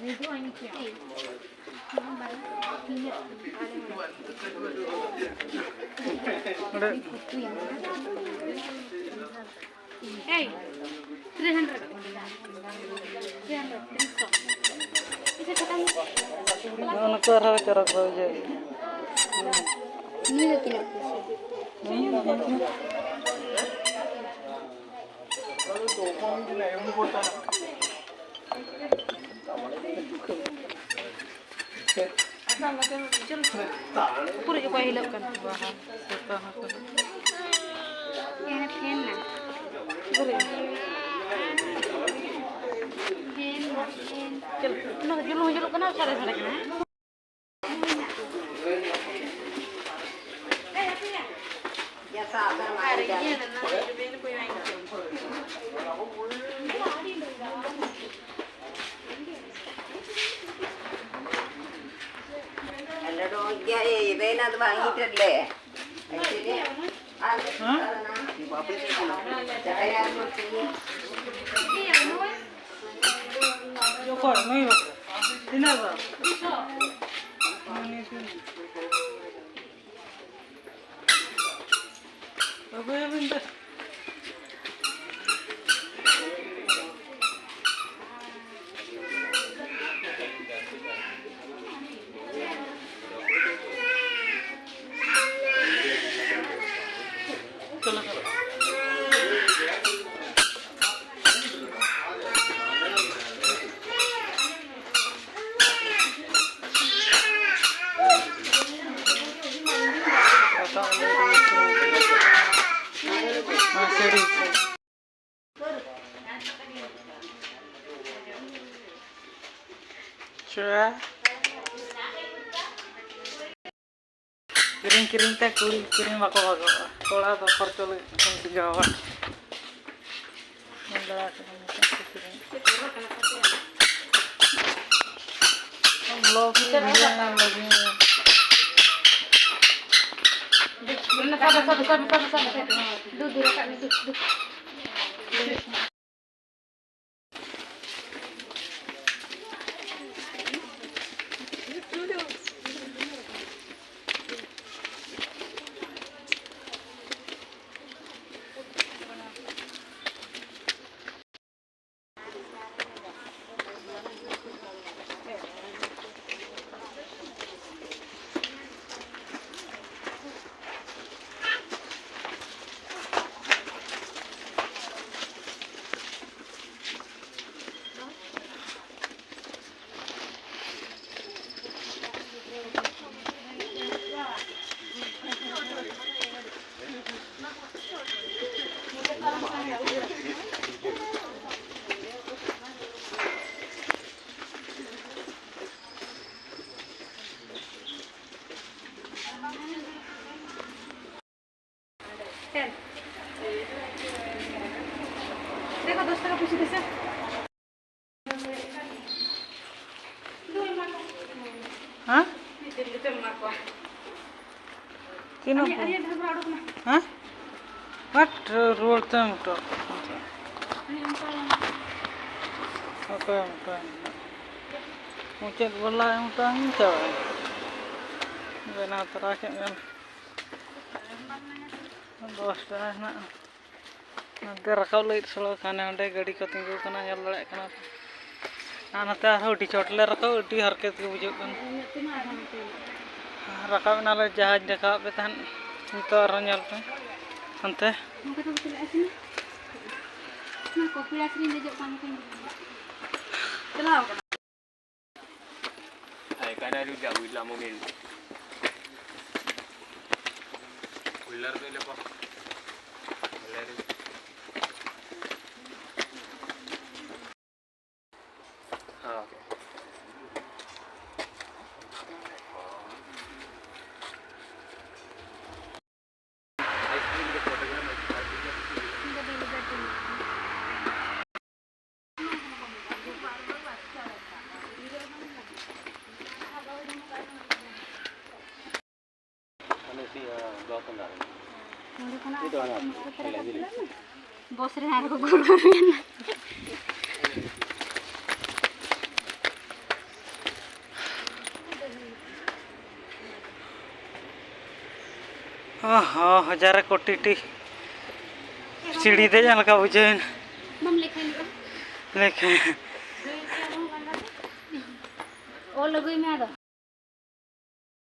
Hey, 300. 300. Ano ko raw cara kerja? Ini lagi nak. Pura juga hilangkan bahan. Enak. Pura. Chalo, julung kenapa cara-cara kena? Ya sabar mari. Hello, ya ഇവനെ അത് വാങ്ങിയിട്ടല്ലേ? ശരി. Yo kor no yo. Dinaba. Babu binda. Sure. Kiring teh kiring bako. Kola to percol kung tigawa. Nandara kiring. Lo kita lagi. Sabar. Duduk dekat ni duduk. देखो 10 টাকা পুষে দিছে Hah? Kino po? Hah? What roll them to? Okay. Mungkin wala yung tanging tawa. Gana terakhir kan. Dosta na. Nanti rakau late solo kana ande gadi ko tinggu kana nyal lek kana. Anate arho di chotle rakau di harket ke bujuk kan. Rakau nale jahaj dekap betan itu arho nyal pe. Ante. Kopi asli dejok kamu kan. Celau kan. Ay kana ru ja wila mo mil. Wilar ko ile pa. Wilar. Okay. Bos rin ako guru yan. हाँ हजारे कोटी T सीढ़ी दे जहाँ लगा बुझे बम लेखाई लिया लेखे ओ लगोई में आ